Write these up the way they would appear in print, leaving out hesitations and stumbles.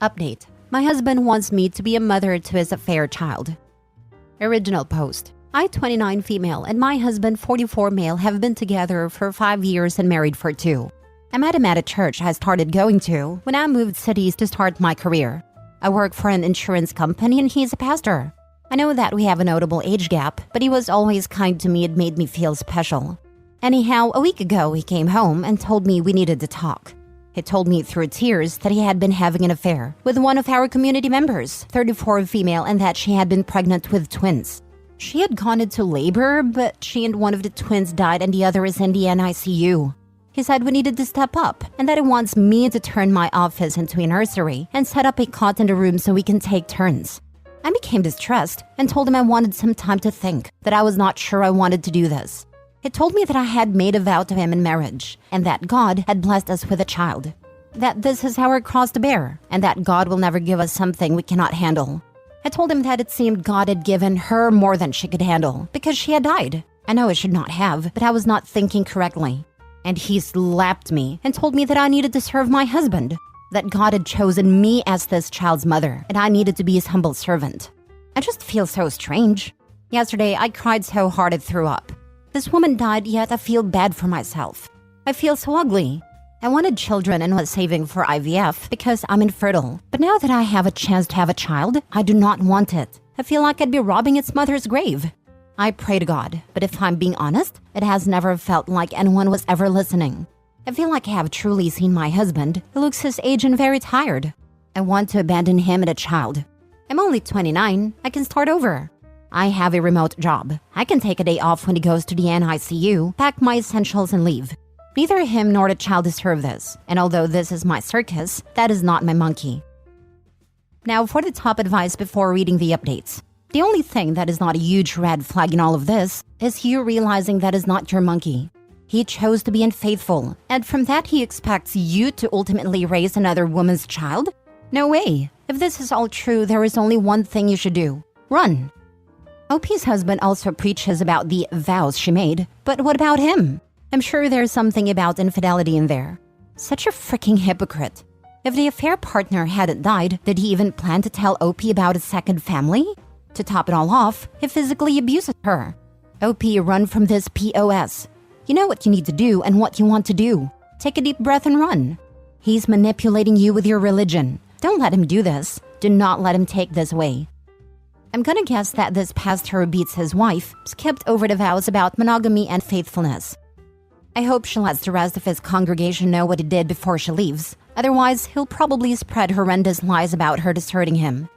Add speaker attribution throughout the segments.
Speaker 1: Update. My husband wants me to be a mother to his affair child. Original post. I, 29 female, and my husband, 44 male, have been together for 5 years and married for 2. I met him at a church I started going to when I moved cities to start my career. I work for an insurance company and he's a pastor. I know that we have a notable age gap, but he was always kind to me and made me feel special. Anyhow, a week ago he came home and told me we needed to talk. He told me through tears that he had been having an affair with one of our community members, 34 female, and that she had been pregnant with twins. She had gone into labor, but she and one of the twins died and the other is in the NICU. He said we needed to step up and that he wants me to turn my office into a nursery and set up a cot in the room so we can take turns. I became distressed and told him I wanted some time to think, that I was not sure I wanted to do this. He told me that I had made a vow to him in marriage and that God had blessed us with a child. That this is our cross to bear and that God will never give us something we cannot handle. I told him that it seemed God had given her more than she could handle because she had died. I know I should not have, but I was not thinking correctly. And he slapped me and told me that I needed to serve my husband, that God had chosen me as this child's mother and I needed to be his humble servant. I just feel so strange. Yesterday, I cried so hard I threw up. This woman died, yet I feel bad for myself. I feel so ugly. I wanted children and was saving for IVF because I'm infertile. But now that I have a chance to have a child, I do not want it. I feel like I'd be robbing its mother's grave. I pray to God, but if I'm being honest, it has never felt like anyone was ever listening. I feel like I have truly seen my husband. He looks his age and very tired. I want to abandon him and a child. I'm only 29. I can start over. I have a remote job. I can take a day off when he goes to the NICU, pack my essentials and leave. Neither him nor the child deserve this, and although this is my circus, that is not my monkey. Now for the top advice before reading the updates. The only thing that is not a huge red flag in all of this is you realizing that is not your monkey. He chose to be unfaithful, and from that he expects you to ultimately raise another woman's child? No way. If this is all true, there is only one thing you should do. Run. OP's husband also preaches about the vows she made, but what about him? I'm sure there's something about infidelity in there. Such a freaking hypocrite. If the affair partner hadn't died, did he even plan to tell OP about his second family? To top it all off, he physically abuses her. OP, run from this POS. You know what you need to do and what you want to do. Take a deep breath and run. He's manipulating you with your religion. Don't let him do this. Do not let him take this away. I'm gonna guess that this pastor who beats his wife skipped over the vows about monogamy and faithfulness. I hope she lets the rest of his congregation know what he did before she leaves. Otherwise, he'll probably spread horrendous lies about her deserting him.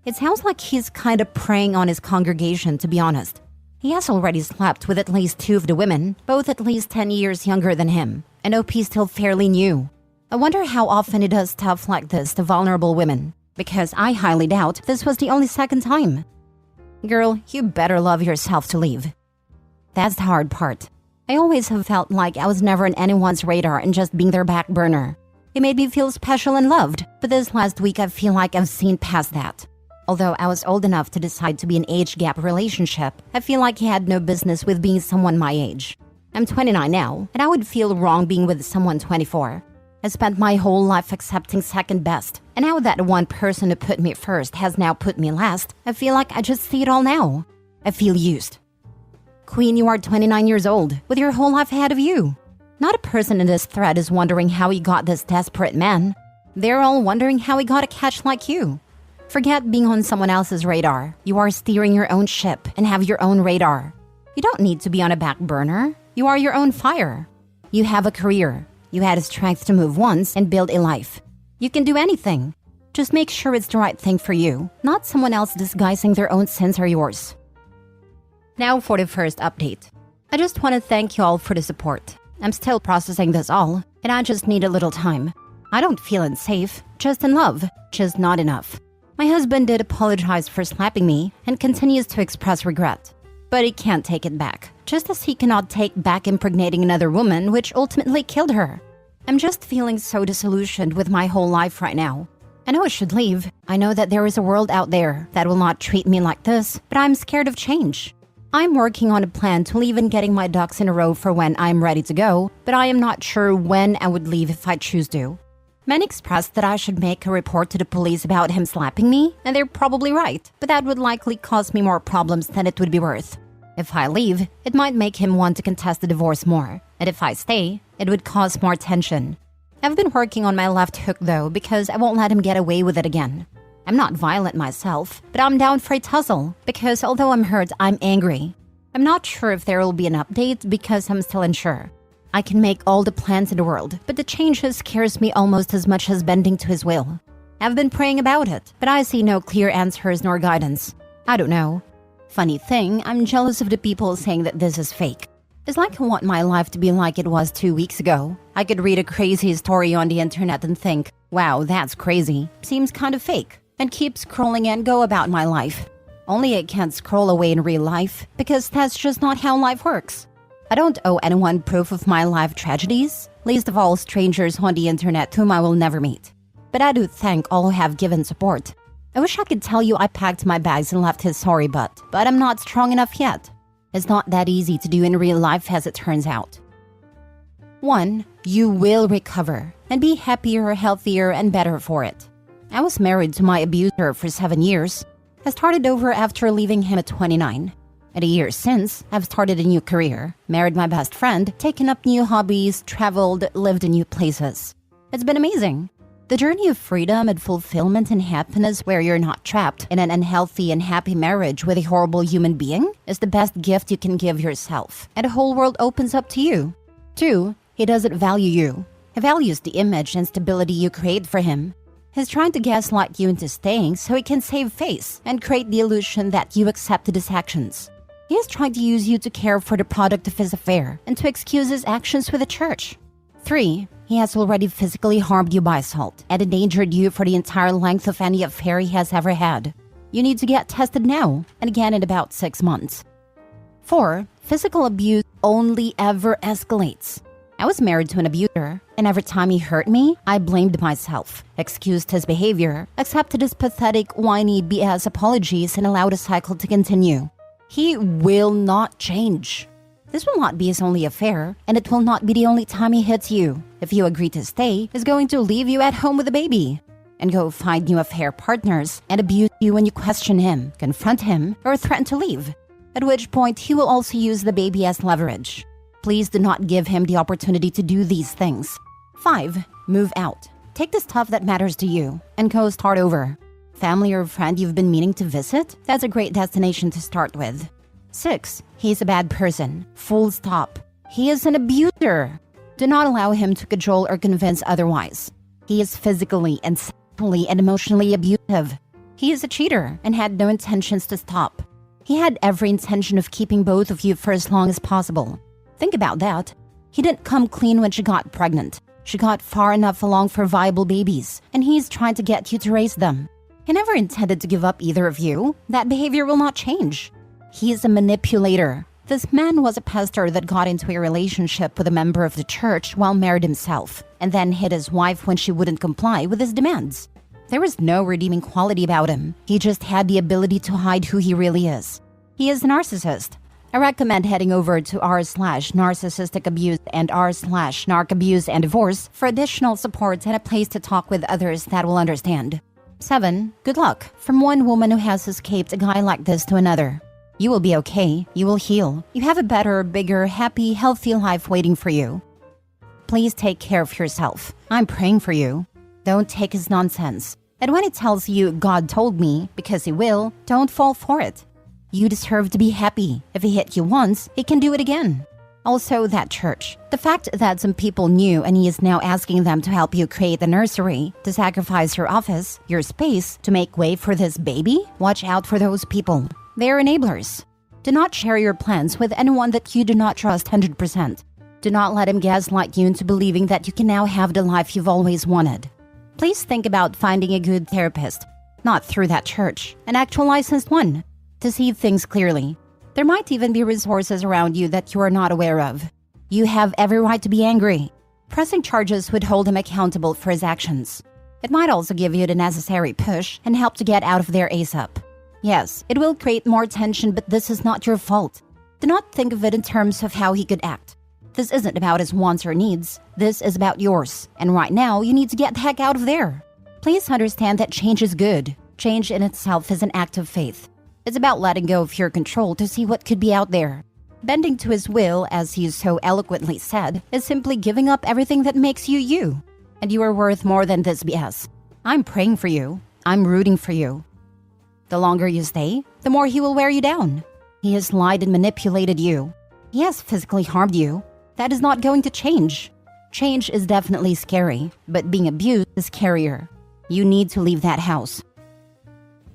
Speaker 1: It sounds like he's kind of preying on his congregation, to be honest. He has already slept with at least 2 of the women, both at least 10 years younger than him, and OP still fairly new. I wonder how often he does stuff like this to vulnerable women, because I highly doubt this was the only second time. Girl, you better love yourself to leave. That's the hard part. I always have felt like I was never on anyone's radar and just being their back burner. It made me feel special and loved, but this last week I feel like I've seen past that. Although I was old enough to decide to be an age gap relationship, I feel like he had no business with being someone my age. I'm 29 now, and I would feel wrong being with someone 24. I spent my whole life accepting second best, and now that one person who put me first has now put me last, I feel like I just see it all now. I feel used. Queen, you are 29 years old, with your whole life ahead of you. Not a person in this thread is wondering how he got this desperate man. They're all wondering how he got a catch like you. Forget being on someone else's radar. You are steering your own ship and have your own radar. You don't need to be on a back burner. You are your own fire. You have a career. You had the strength to move once and build a life. You can do anything. Just make sure it's the right thing for you, not someone else disguising their own sins or yours. Now for the first update. I just want to thank you all for the support. I'm still processing this all, and I just need a little time. I don't feel unsafe, just in love, just not enough. My husband did apologize for slapping me and continues to express regret. But he can't take it back, just as he cannot take back impregnating another woman, which ultimately killed her. I'm just feeling so disillusioned with my whole life right now. I know I should leave. I know that there is a world out there that will not treat me like this, but I'm scared of change. I'm working on a plan to leave and getting my ducks in a row for when I'm ready to go, but I am not sure when I would leave if I choose to. Many expressed that I should make a report to the police about him slapping me, and they're probably right, but that would likely cause me more problems than it would be worth. If I leave, it might make him want to contest the divorce more, and if I stay, it would cause more tension. I've been working on my left hook though, because I won't let him get away with it again. I'm not violent myself, but I'm down for a tussle, because although I'm hurt, I'm angry. I'm not sure if there will be an update because I'm still unsure. I can make all the plans in the world, but the changes scares me almost as much as bending to his will. I've been praying about it, but I see no clear answers nor guidance. I don't know. Funny thing, I'm jealous of the people saying that this is fake. It's like I want my life to be like it was 2 weeks ago. I could read a crazy story on the internet and think, wow, that's crazy. Seems kind of fake. And keep scrolling and go about my life. Only I can't scroll away in real life, because that's just not how life works. I don't owe anyone proof of my life tragedies, least of all strangers on the internet whom I will never meet. But I do thank all who have given support. I wish I could tell you I packed my bags and left his sorry butt, but I'm not strong enough yet. It's not that easy to do in real life as it turns out. 1. You will recover and be happier, healthier, and better for it. I was married to my abuser for 7 years. I started over after leaving him at 29. At a year since, I've started a new career, married my best friend, taken up new hobbies, traveled, lived in new places. It's been amazing. The journey of freedom and fulfillment and happiness where you're not trapped in an unhealthy and happy marriage with a horrible human being is the best gift you can give yourself, and the whole world opens up to you. 2. He doesn't value you. He values the image and stability you create for him. He's trying to gaslight you into staying so he can save face and create the illusion that you accepted his actions. He is trying to use you to care for the product of his affair and to excuse his actions with the church. 3. He has already physically harmed you by assault and endangered you for the entire length of any affair he has ever had. You need to get tested now and again in about 6 months. 4. Physical abuse only ever escalates. I was married to an abuser, and every time he hurt me, I blamed myself, excused his behavior, accepted his pathetic, whiny BS apologies, and allowed the cycle to continue. He will not change. This will not be his only affair, and it will not be the only time he hits you. If you agree to stay, he's going to leave you at home with a baby and go find new affair partners and abuse you when you question him, confront him, or threaten to leave. At which point, he will also use the baby as leverage. Please do not give him the opportunity to do these things. 5. Move out. Take the stuff that matters to you and go start over. Family or friend you've been meaning to visit? That's a great destination to start with. 6. He's a bad person. Full stop. He is an abuser. Do not allow him to cajole or convince otherwise. He is physically and sexually and emotionally abusive. He is a cheater and had no intentions to stop. He had every intention of keeping both of you for as long as possible. Think about that. He didn't come clean when she got pregnant. She got far enough along for viable babies, and he's trying to get you to raise them. He never intended to give up either of you. That behavior will not change. He is a manipulator. This man was a pastor that got into a relationship with a member of the church while married himself, and then hit his wife when she wouldn't comply with his demands. There was no redeeming quality about him. He just had the ability to hide who he really is. He is a narcissist. I recommend heading over to r/narcissistic abuse and r/narc abuse and divorce for additional support and a place to talk with others that will understand. 7. Good luck from one woman who has escaped a guy like this to another. You will be okay. You will heal. You have a better, bigger, happy, healthy life waiting for you. Please take care of yourself. I'm praying for you. Don't take his nonsense. And when he tells you God told me, because he will, don't fall for it. You deserve to be happy. If he hit you once, he can do it again. Also, that church. The fact that some people knew and he is now asking them to help you create the nursery, to sacrifice your office, your space, to make way for this baby, watch out for those people. They are enablers. Do not share your plans with anyone that you do not trust 100%. Do not let him gaslight you into believing that you can now have the life you've always wanted. Please think about finding a good therapist, not through that church, an actual licensed one, to see things clearly. There might even be resources around you that you are not aware of. You have every right to be angry. Pressing charges would hold him accountable for his actions. It might also give you the necessary push and help to get out of there ASAP.
Speaker 2: Yes, it will create more tension, but this is not your fault. Do not think of it in terms of how he could act. This isn't about his wants or needs. This is about yours. And right now, you need to get the heck out of there. Please understand that change is good. Change in itself is an act of faith. It's about letting go of your control to see what could be out there. Bending to his will, as he so eloquently said, is simply giving up everything that makes you you. And you are worth more than this BS. I'm praying for you. I'm rooting for you. The longer you stay, the more he will wear you down. He has lied and manipulated you. He has physically harmed you. That is not going to change. Change is definitely scary, but being abused is scarier. You need to leave that house.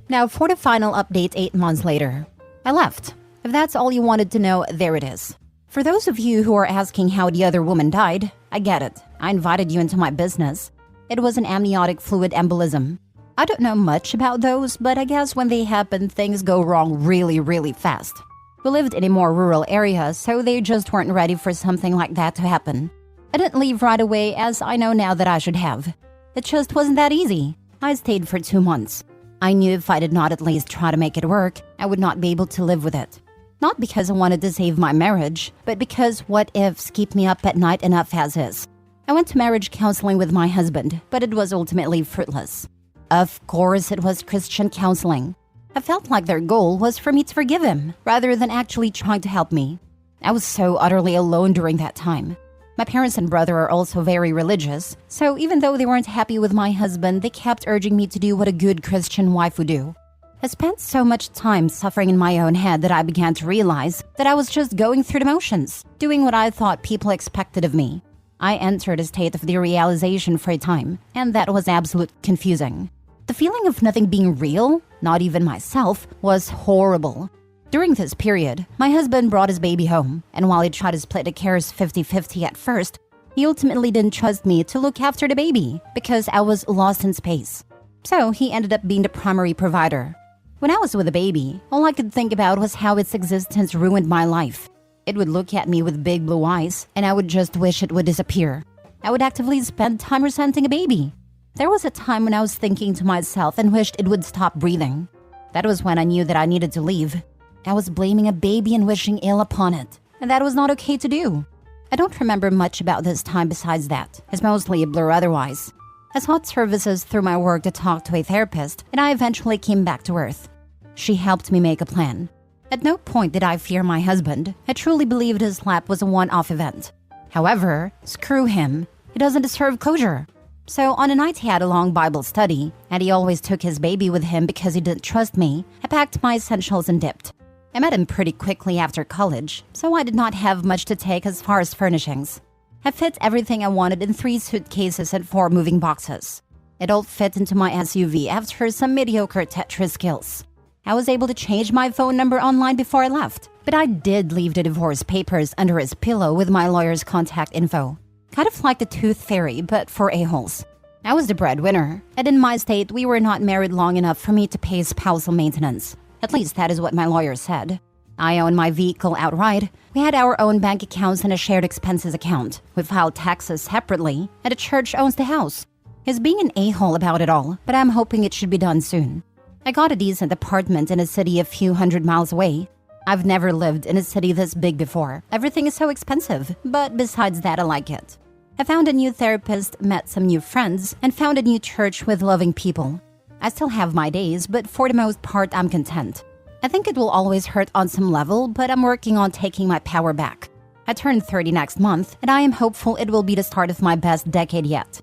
Speaker 2: Now for the final update 8 months later. I left. If that's all you wanted to know, there it is. For those of you who are asking how the other woman died, I get it. I invited you into my business. It was an amniotic fluid embolism. I don't know much about those, but I guess when they happen, things go wrong really, really fast. We lived in a more rural area, so they just weren't ready for something like that to happen. I didn't leave right away, as I know now that I should have. It just wasn't that easy. I stayed for 2 months. I knew if I did not at least try to make it work, I would not be able to live with it. Not because I wanted to save my marriage, but because what ifs keep me up at night enough as is. I went to marriage counseling with my husband, but it was ultimately fruitless. Of course, it was Christian counseling. I felt like their goal was for me to forgive him, rather than actually trying to help me. I was so utterly alone during that time. My parents and brother are also very religious, so even though they weren't happy with my husband, they kept urging me to do what a good Christian wife would do. I spent so much time suffering in my own head that I began to realize that I was just going through the motions, doing what I thought people expected of me. I entered a state of derealization for a time, and that was absolutely confusing. The feeling of nothing being real, not even myself, was horrible. During this period, my husband brought his baby home, and while he tried to split the cares 50-50 at first, he ultimately didn't trust me to look after the baby because I was lost in space. So he ended up being the primary provider. When I was with the baby, all I could think about was how its existence ruined my life. It would look at me with big blue eyes, and I would just wish it would disappear. I would actively spend time resenting a baby. There was a time when I was thinking to myself and wished it would stop breathing. That was when I knew that I needed to leave. I was blaming a baby and wishing ill upon it, and that was not okay to do. I don't remember much about this time besides that. It's mostly a blur otherwise. I sought services through my work to talk to a therapist, and I eventually came back to earth. She helped me make a plan. At no point did I fear my husband. I truly believed his slap was a one-off event. However, screw him. He doesn't deserve closure. So on a night he had a long Bible study, and he always took his baby with him because he didn't trust me, I packed my essentials and dipped. I met him pretty quickly after college, so I did not have much to take as far as furnishings. I fit everything I wanted in 3 suitcases and 4 moving boxes. It all fit into my SUV after some mediocre Tetris skills. I was able to change my phone number online before I left, but I did leave the divorce papers under his pillow with my lawyer's contact info. Kind of like the tooth fairy, but for a-holes. I was the breadwinner, and in my state, we were not married long enough for me to pay spousal maintenance. At least that is what my lawyer said. I own my vehicle outright. We had our own bank accounts and a shared expenses account. We filed taxes separately, and the church owns the house. He's being an a-hole about it all, but I'm hoping it should be done soon. I got a decent apartment in a city a few hundred miles away. I've never lived in a city this big before. Everything is so expensive, but besides that, I like it. I found a new therapist, met some new friends, and found a new church with loving people. I still have my days, but for the most part, I'm content. I think it will always hurt on some level, but I'm working on taking my power back. I turn 30 next month, and I am hopeful it will be the start of my best decade yet.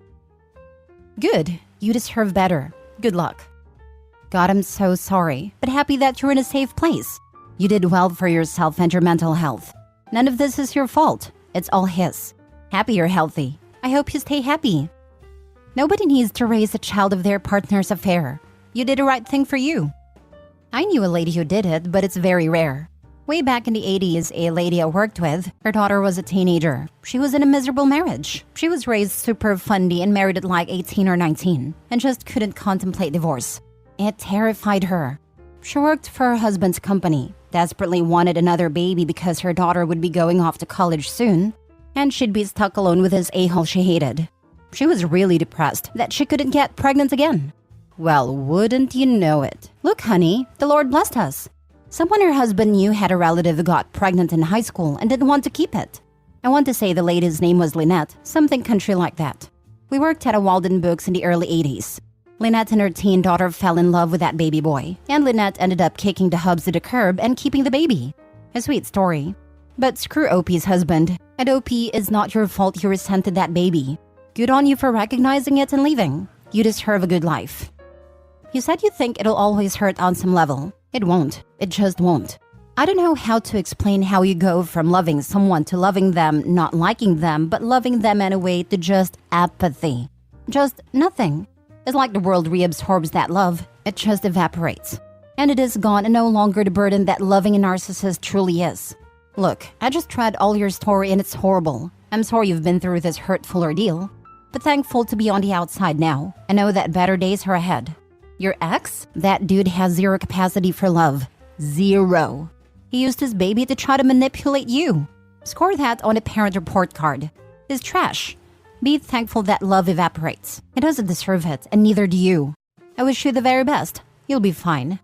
Speaker 2: Good. You deserve better. Good luck. God, I'm so sorry, but happy that you're in a safe place. You did well for yourself and your mental health. None of this is your fault. It's all his. Happy you're healthy. I hope you stay happy. Nobody needs to raise a child of their partner's affair. You did the right thing for you. I knew a lady who did it, but it's very rare. Way back in the 80s, a lady I worked with, her daughter was a teenager. She was in a miserable marriage. She was raised super fundy and married at like 18 or 19, and just couldn't contemplate divorce. It terrified her. She worked for her husband's company, desperately wanted another baby because her daughter would be going off to college soon, and she'd be stuck alone with this a-hole she hated. She was really depressed that she couldn't get pregnant again. Well, wouldn't you know it? Look, honey, the Lord blessed us. Someone her husband knew had a relative who got pregnant in high school and didn't want to keep it. I want to say the lady's name was Lynette, something country like that. We worked at a Walden Books in the early 80s. Lynette and her teen daughter fell in love with that baby boy, and Lynette ended up kicking the hubs to the curb and keeping the baby. A sweet story. But screw OP's husband. And OP, is not your fault you resented that baby. Good on you for recognizing it and leaving. You deserve a good life. You said you think it'll always hurt on some level. It won't. It just won't. I don't know how to explain how you go from loving someone to loving them, not liking them, but loving them anyway, to just apathy. Just nothing. It's like the world reabsorbs that love. It just evaporates. And it is gone and no longer the burden that loving a narcissist truly is. Look, I just read all your story and it's horrible. I'm sorry you've been through this hurtful ordeal. But thankful to be on the outside now. I know that better days are ahead. Your ex? That dude has zero capacity for love. Zero. He used his baby to try to manipulate you. Score that on a parent report card. He's trash. Be thankful that love evaporates. He doesn't deserve it, and neither do you. I wish you the very best. You'll be fine.